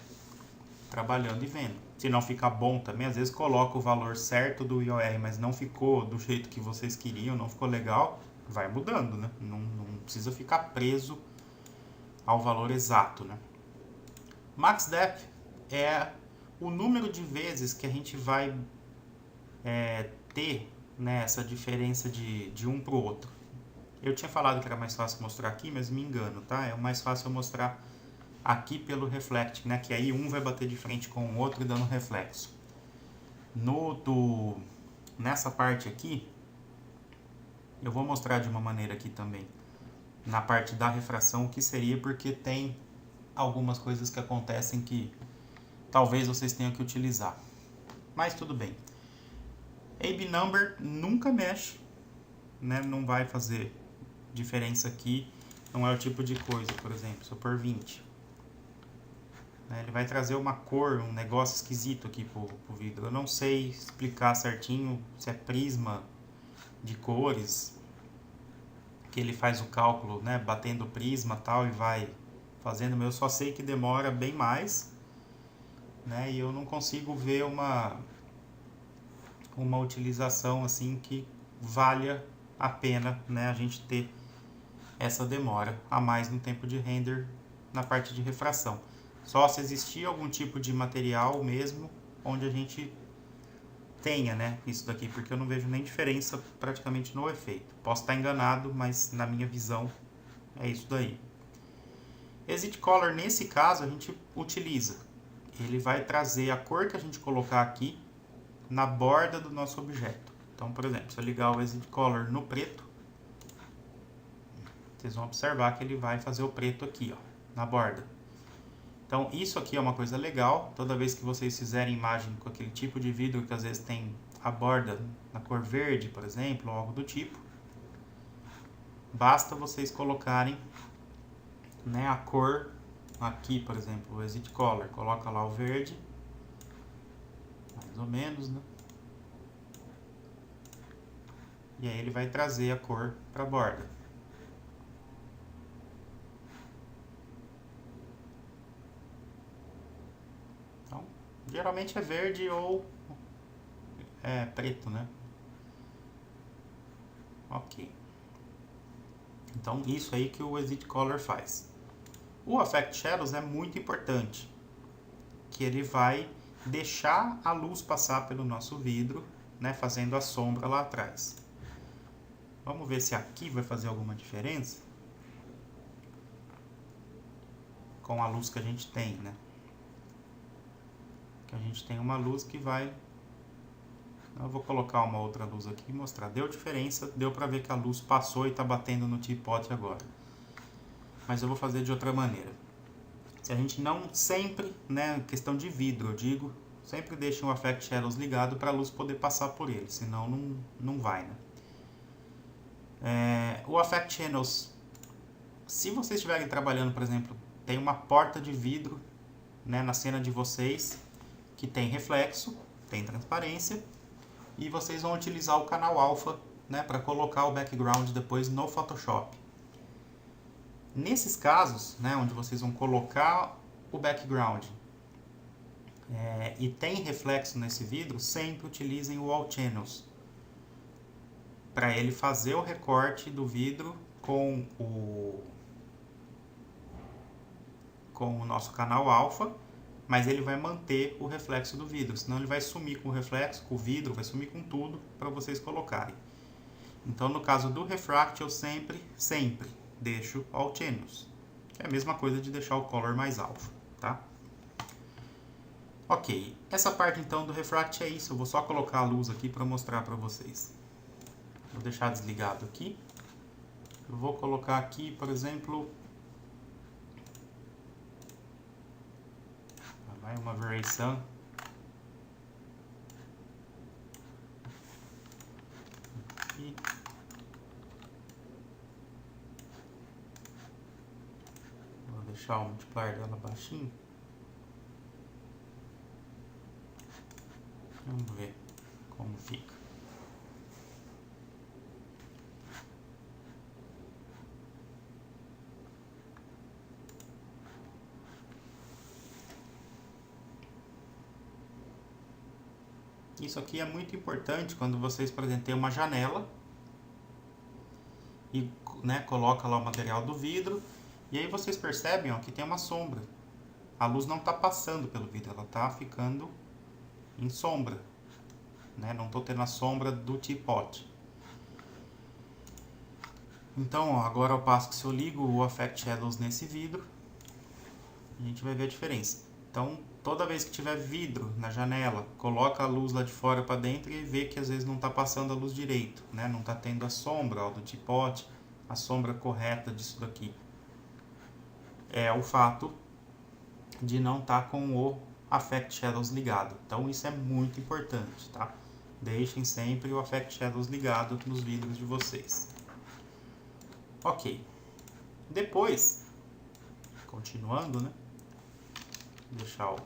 trabalhando e vendo. Se não ficar bom também, às vezes coloca o valor certo do IOR, mas não ficou do jeito que vocês queriam, não ficou legal, vai mudando, né? Não precisa ficar preso ao valor exato, né? Max Depth é o número de vezes que a gente vai ter, né, essa diferença de um para o outro. Eu tinha falado que era mais fácil mostrar aqui, mas me engano, tá? É mais fácil eu mostrar aqui pelo reflect, né? Que aí um vai bater de frente com o outro dando reflexo. Nessa parte aqui, eu vou mostrar de uma maneira aqui também. Na parte da refração, o que seria, porque tem algumas coisas que acontecem que talvez vocês tenham que utilizar. Mas tudo bem. AB number nunca mexe, né? Não vai fazer diferença aqui. Não é o tipo de coisa, por exemplo, se eu pôr 20. Ele vai trazer uma cor, um negócio esquisito aqui pro vidro. Eu não sei explicar certinho se é prisma de cores, que ele faz o cálculo, né, batendo o prisma e tal, e vai fazendo. Eu só sei que demora bem mais, né, e eu não consigo ver uma utilização assim que valha a pena, né, a gente ter essa demora a mais no tempo de render na parte de refração. Só se existir algum tipo de material mesmo onde a gente tenha, né, isso daqui, porque eu não vejo nem diferença praticamente no efeito. Posso estar enganado, mas na minha visão é isso daí. Exit Color, nesse caso, a gente utiliza. Ele vai trazer a cor que a gente colocar aqui na borda do nosso objeto. Então, por exemplo, se eu ligar o Exit Color no preto, vocês vão observar que ele vai fazer o preto aqui, ó, na borda. Então, isso aqui é uma coisa legal. Toda vez que vocês fizerem imagem com aquele tipo de vidro que às vezes tem a borda na cor verde, por exemplo, ou algo do tipo, basta vocês colocarem, né, a cor aqui, por exemplo, o Exit Color. Coloca lá o verde, mais ou menos, né? E aí ele vai trazer a cor para a borda. Geralmente é verde ou preto, né? Ok. Então, isso aí que o Exit Color faz. O Affect Shadows é muito importante, que ele vai deixar a luz passar pelo nosso vidro, né, fazendo a sombra lá atrás. Vamos ver se aqui vai fazer alguma diferença com a luz que a gente tem, né? Que a gente tem uma luz que vai... Eu vou colocar uma outra luz aqui e mostrar. Deu diferença, deu pra ver que a luz passou e tá batendo no teapot agora. Mas eu vou fazer de outra maneira. Se a gente não sempre, né, questão de vidro, eu digo, sempre deixa o Affect Shadows ligado para a luz poder passar por ele, senão não vai, né? O Affect Channels, se vocês estiverem trabalhando, por exemplo, tem uma porta de vidro, né, na cena de vocês, que tem reflexo, tem transparência, e vocês vão utilizar o canal alfa, né, para colocar o background depois no Photoshop. Nesses casos, né, onde vocês vão colocar o background e tem reflexo nesse vidro, sempre utilizem o All Channels para ele fazer o recorte do vidro com o nosso canal alfa, mas ele vai manter o reflexo do vidro, senão ele vai sumir com o reflexo, com o vidro, vai sumir com tudo para vocês colocarem. Então, no caso do refract, eu sempre deixo Altienus, que é a mesma coisa de deixar o color mais alfa, tá? Ok, essa parte então do refract é isso, eu vou só colocar a luz aqui para mostrar para vocês. Vou deixar desligado aqui. Eu vou colocar aqui, por exemplo, uma variação. Aqui. Vou deixar o multiplier dela baixinho. Vamos ver como fica. Isso aqui é muito importante quando vocês, por exemplo, têm uma janela e coloca lá o material do vidro e aí vocês percebem que tem uma sombra. A luz não está passando pelo vidro, ela está ficando em sombra. Não estou tendo a sombra do teapot. Então, agora ao passo que se eu ligo o Affect Shadows nesse vidro, a gente vai ver a diferença. Então, toda vez que tiver vidro na janela, coloca a luz lá de fora para dentro e vê que às vezes não está passando a luz direito, não está tendo a sombra do teapot, a sombra correta disso daqui. É o fato de não estar com o Affect Shadows ligado. Então, isso é muito importante, tá? Deixem sempre o Affect Shadows ligado nos vidros de vocês. Ok. Depois, continuando, Vou deixar o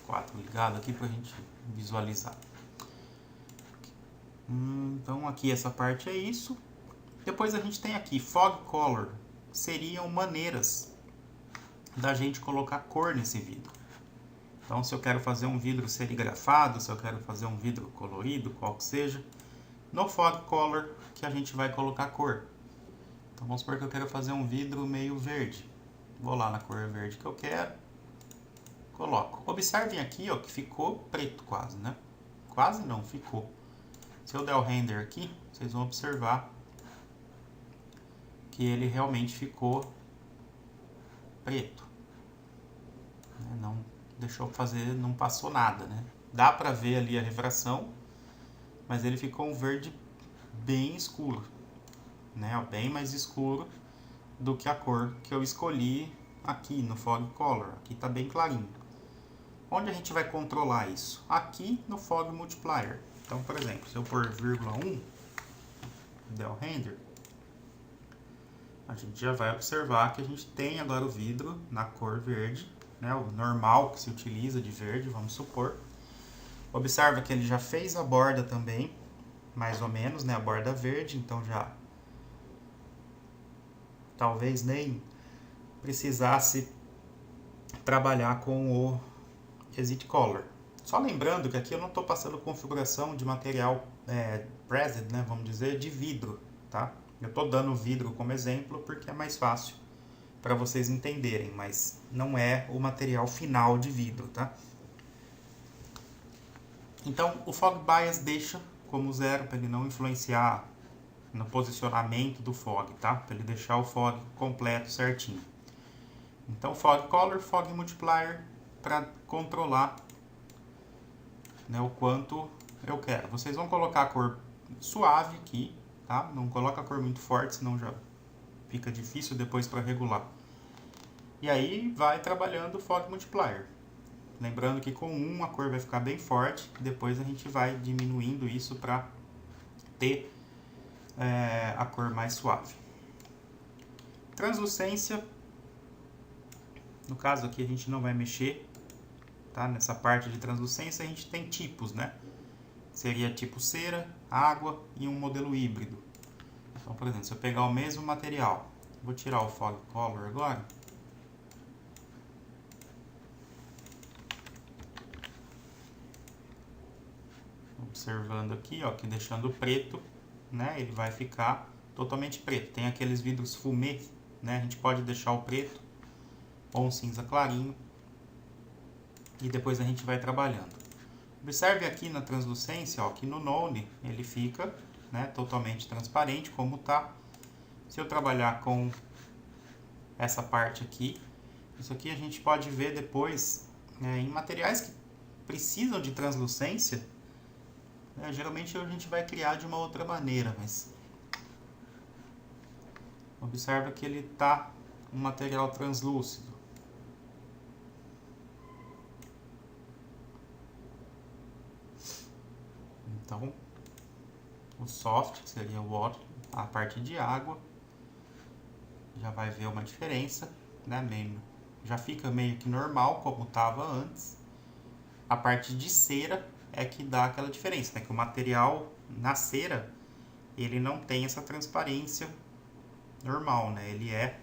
F4 ligado aqui para a gente visualizar. Então aqui essa parte é isso. Depois a gente tem aqui Fog Color. Seriam maneiras da gente colocar cor nesse vidro. Então se eu quero fazer um vidro serigrafado, se eu quero fazer um vidro colorido, qual que seja, no Fog Color que a gente vai colocar cor. Então vamos supor que eu quero fazer um vidro meio verde. Vou lá na cor verde que eu quero. Coloco. Observem aqui que ficou preto quase, Quase não, ficou. Se eu der o render aqui, vocês vão observar que ele realmente ficou preto. Não deixou fazer, não passou nada, Dá pra ver ali a refração, mas ele ficou um verde bem escuro, Bem mais escuro do que a cor que eu escolhi aqui no Fog Color. Aqui tá bem clarinho. Onde a gente vai controlar isso? Aqui no Fog Multiplier. Então, por exemplo, se eu pôr ,1, der o render, a gente já vai observar que a gente tem agora o vidro na cor verde, o normal que se utiliza de verde, vamos supor. Observa que ele já fez a borda também, mais ou menos, a borda verde, então já talvez nem precisasse trabalhar com o Exit Color. Só lembrando que aqui eu não estou passando configuração de material present, vamos dizer, de vidro, tá? Eu estou dando vidro como exemplo porque é mais fácil para vocês entenderem, mas não é o material final de vidro, tá? Então, o Fog Bias deixa como 0 para ele não influenciar no posicionamento do fog, tá? Para ele deixar o fog completo certinho. Então, Fog Color, Fog Multiplier para controlar o quanto eu quero. Vocês vão colocar a cor suave aqui, tá? Não coloca a cor muito forte, senão já fica difícil depois para regular. E aí vai trabalhando o Fog Multiplier. Lembrando que com 1 a cor vai ficar bem forte, depois a gente vai diminuindo isso para ter a cor mais suave. Translucência, no caso aqui a gente não vai mexer, tá? Nessa parte de translucência a gente tem tipos, Seria tipo cera, água e um modelo híbrido. Então, por exemplo, se eu pegar o mesmo material, vou tirar o Fog Color agora. Observando aqui, que deixando preto, né, ele vai ficar totalmente preto. Tem aqueles vidros fumê, né, a gente pode deixar o preto ou um cinza clarinho e depois a gente vai trabalhando. Observe aqui na translucência, ó, que no None ele fica, né, totalmente transparente, como tá. Se eu trabalhar com essa parte aqui, isso aqui a gente pode ver depois em materiais que precisam de translucência. Geralmente a gente vai criar de uma outra maneira, mas observa que ele tá um material translúcido. Então, o soft, que seria o water, a parte de água, já vai ver uma diferença, né? Já fica meio que normal, como estava antes. A parte de cera é que dá aquela diferença, né? Que o material na cera, ele não tem essa transparência normal, né? Ele é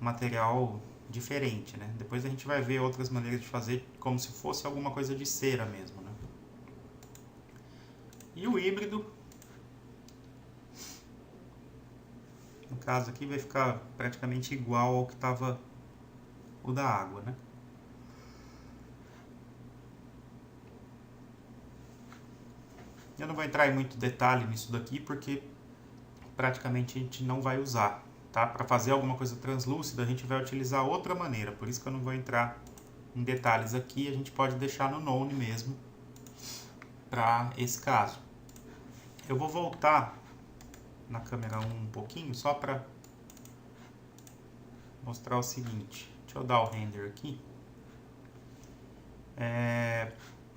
um material diferente, né? Depois a gente vai ver outras maneiras de fazer, como se fosse alguma coisa de cera mesmo, né? E o híbrido, no caso aqui, vai ficar praticamente igual ao que estava o da água, né? Eu não vou entrar em muito detalhe nisso daqui, porque praticamente a gente não vai usar, tá? Para fazer alguma coisa translúcida, a gente vai utilizar outra maneira, por isso que eu não vou entrar em detalhes aqui, a gente pode deixar no None mesmo, para esse caso. Eu vou voltar na câmera 1 um pouquinho, só para mostrar o seguinte. Deixa eu dar o render aqui.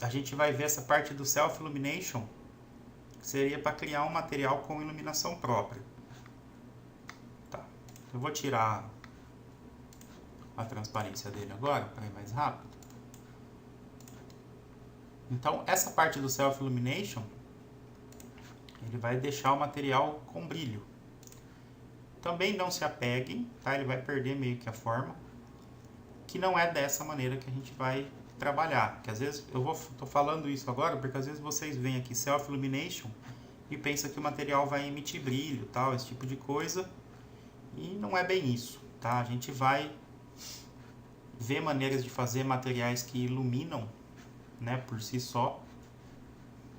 A gente vai ver essa parte do Self Illumination, que seria para criar um material com iluminação própria. Tá. Eu vou tirar a transparência dele agora, para ir mais rápido. Então, essa parte do Self Illumination, ele vai deixar o material com brilho. Também não se apeguem, tá? Ele vai perder meio que a forma, que não é dessa maneira que a gente vai trabalhar. Que às vezes tô falando isso agora porque às vezes vocês veem aqui Self Illumination e pensam que o material vai emitir brilho, tal, esse tipo de coisa, e não é bem isso, tá? A gente vai ver maneiras de fazer materiais que iluminam, né, por si só,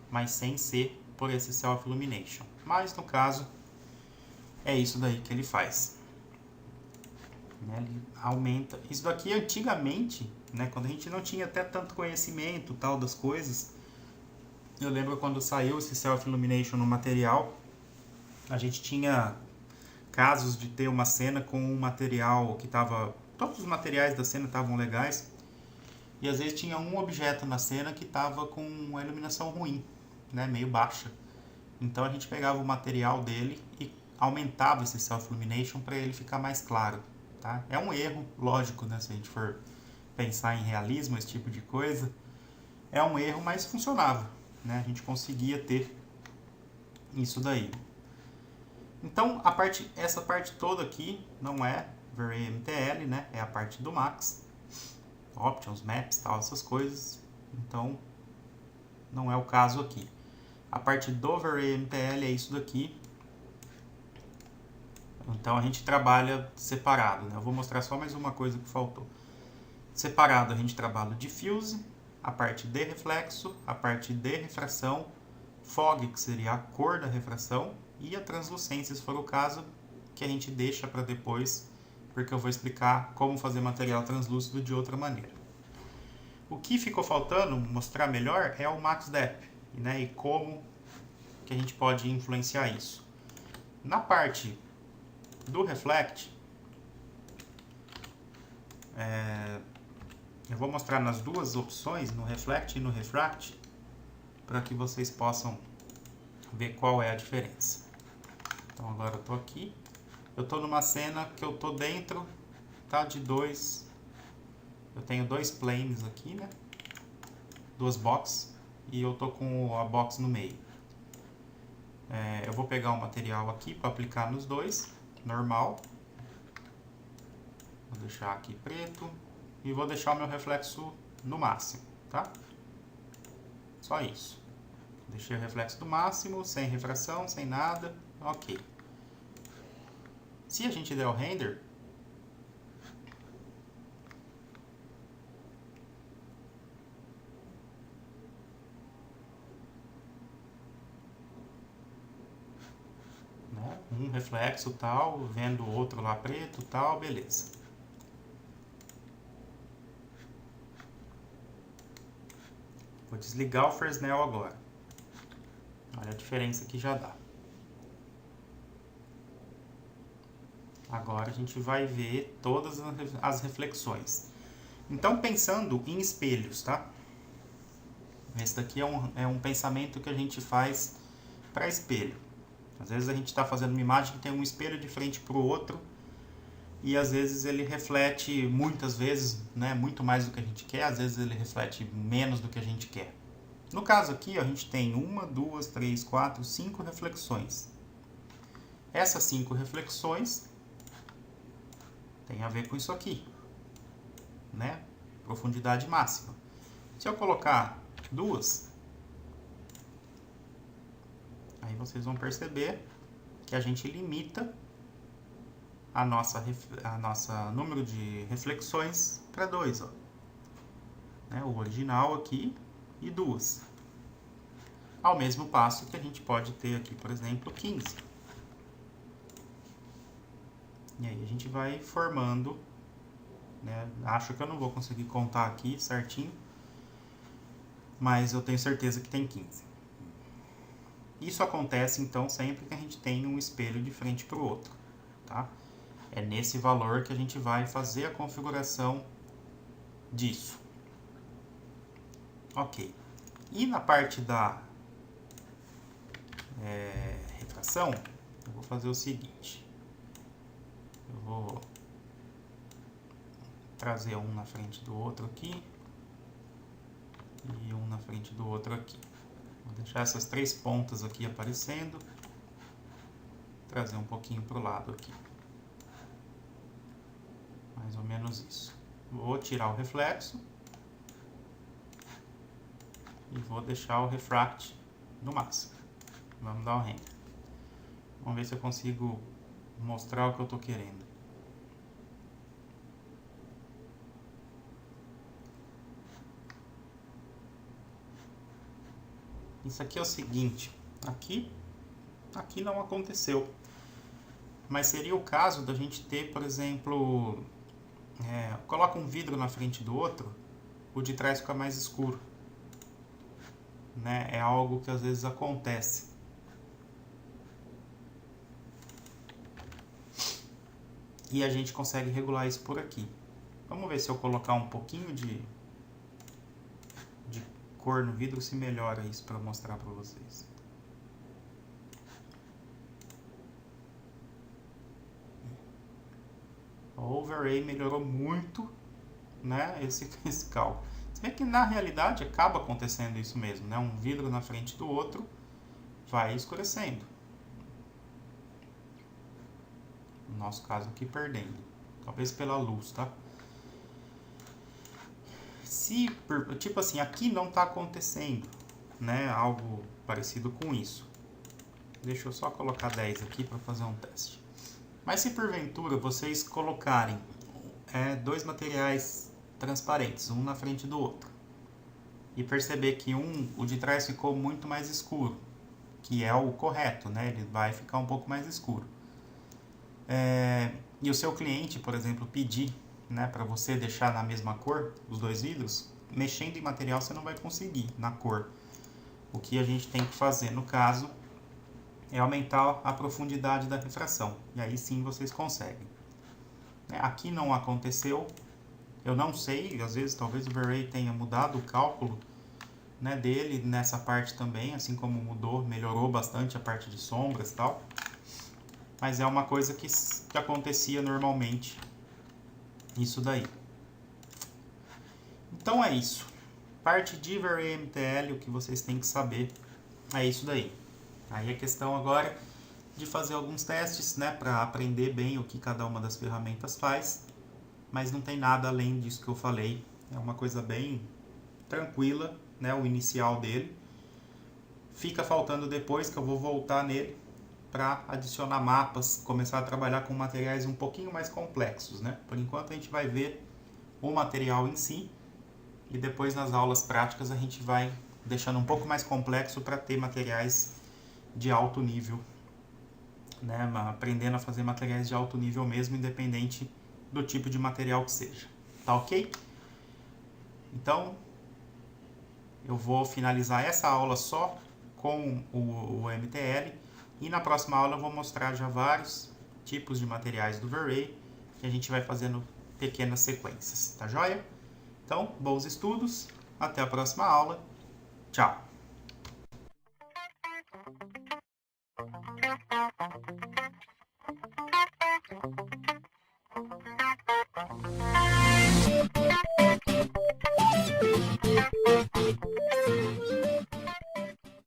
mas sem ser por esse Self Illumination. Mas no caso é isso daí que ele faz, né? Ele aumenta. Isso daqui antigamente, né, quando a gente não tinha até tanto conhecimento tal das coisas, eu lembro quando saiu esse Self Illumination no material, a gente tinha casos de ter uma cena com um material que estava, todos os materiais da cena estavam legais, e às vezes tinha um objeto na cena que estava com uma iluminação ruim, né, meio baixa. Então a gente pegava o material dele e aumentava esse Self Illumination para ele ficar mais claro, tá? É um erro, lógico, né, se a gente for pensar em realismo, esse tipo de coisa, é um erro, mas funcionava, né? A gente conseguia ter isso daí. Então essa parte toda aqui não é VRAY-MTL, né? É a parte do Max, Options, Maps, tal, essas coisas. Então não é o caso aqui. A parte do VRAY-MTL é isso daqui. Então a gente trabalha separado, né? Eu vou mostrar só mais uma coisa que faltou. Separado a gente trabalha o diffuse, a parte de reflexo, a parte de refração, fog, que seria a cor da refração, e a translucência, se for o caso, que a gente deixa para depois, porque eu vou explicar como fazer material translúcido de outra maneira. O que ficou faltando mostrar melhor é o Max Depth, né? E como que a gente pode influenciar isso. Na parte do Reflect, eu vou mostrar nas duas opções, no Reflect e no Refract, para que vocês possam ver qual é a diferença. Então agora eu estou aqui, eu estou numa cena que eu estou dentro, tá, de dois, eu tenho dois planes aqui, né, duas boxes, e eu estou com a box no meio. Eu vou pegar um material aqui para aplicar nos dois, normal, vou deixar aqui preto, e vou deixar o meu reflexo no máximo, tá? Só isso. Deixei o reflexo do máximo, sem refração, sem nada. Ok. Se a gente der o render, né, um reflexo tal, vendo o outro lá preto tal, beleza. Vou desligar o Fresnel agora. Olha a diferença que já dá. Agora a gente vai ver todas as reflexões. Então, pensando em espelhos, tá? Esse daqui é um pensamento que a gente faz para espelho. Às vezes a gente está fazendo uma imagem que tem um espelho de frente para o outro e às vezes ele reflete, muitas vezes, né, muito mais do que a gente quer, às vezes ele reflete menos do que a gente quer. No caso aqui, ó, a gente tem 1, 2, 3, 4, 5 reflexões. Essas 5 reflexões tem a ver com isso aqui, né? Profundidade máxima. Se eu colocar 2, aí vocês vão perceber que a gente limita a nossa número de reflexões para 2, ó. Né? O original aqui e 2. Ao mesmo passo que a gente pode ter aqui, por exemplo, 15. E aí a gente vai formando, né? Acho que eu não vou conseguir contar aqui certinho, mas eu tenho certeza que tem 15. Isso acontece então sempre que a gente tem um espelho de frente para o outro, tá? É nesse valor que a gente vai fazer a configuração disso. Ok. E na parte da refração, eu vou fazer o seguinte. Eu vou trazer um na frente do outro aqui e um na frente do outro aqui. Vou deixar essas 3 pontas aqui aparecendo. Trazer um pouquinho para o lado aqui. Mais ou menos isso. Vou tirar o reflexo. E vou deixar o refract no máximo. Vamos dar um render. Vamos ver se eu consigo mostrar o que eu estou querendo. Isso aqui é o seguinte, aqui não aconteceu, mas seria o caso da gente ter, por exemplo, coloca um vidro na frente do outro, o de trás fica mais escuro, né? É algo que às vezes acontece. E a gente consegue regular isso por aqui. Vamos ver se eu colocar um pouquinho de cor no vidro, se melhora isso para mostrar para vocês. O overlay melhorou muito, né, esse cálculo. Se bem que na realidade acaba acontecendo isso mesmo, né? Um vidro na frente do outro vai escurecendo. No nosso caso aqui, perdendo. Talvez pela luz, tá? Se, tipo assim, aqui não está acontecendo, né, algo parecido com isso. Deixa eu só colocar 10 aqui para fazer um teste. Mas se porventura vocês colocarem 2 materiais transparentes, um na frente do outro, e perceber que o de trás ficou muito mais escuro, que é o correto, né, ele vai ficar um pouco mais escuro. E o seu cliente, por exemplo, pedir, né, para você deixar na mesma cor os 2 vidros, mexendo em material você não vai conseguir na cor. O que a gente tem que fazer no caso é aumentar a profundidade da refração, e aí sim vocês conseguem. Aqui não aconteceu, eu não sei, às vezes talvez o V-Ray tenha mudado o cálculo, né, dele nessa parte também, assim como melhorou bastante a parte de sombras e tal, mas é uma coisa que acontecia normalmente. Isso daí. Então é isso. Parte de V-Ray MTL, o que vocês têm que saber é isso daí. Aí a questão agora de fazer alguns testes, né, para aprender bem o que cada uma das ferramentas faz, mas não tem nada além disso que eu falei. É uma coisa bem tranquila, né, o inicial dele. fica faltando depois, que eu vou voltar nele para adicionar mapas, começar a trabalhar com materiais um pouquinho mais complexos, né? Por enquanto a gente vai ver o material em si e depois nas aulas práticas a gente vai deixando um pouco mais complexo para ter materiais de alto nível, né? Aprendendo a fazer materiais de alto nível mesmo, independente do tipo de material que seja. Tá ok? Então, eu vou finalizar essa aula só com o MTL e na próxima aula eu vou mostrar já vários tipos de materiais do V-Ray que a gente vai fazendo pequenas sequências, tá joia? Então, bons estudos, até a próxima aula, tchau!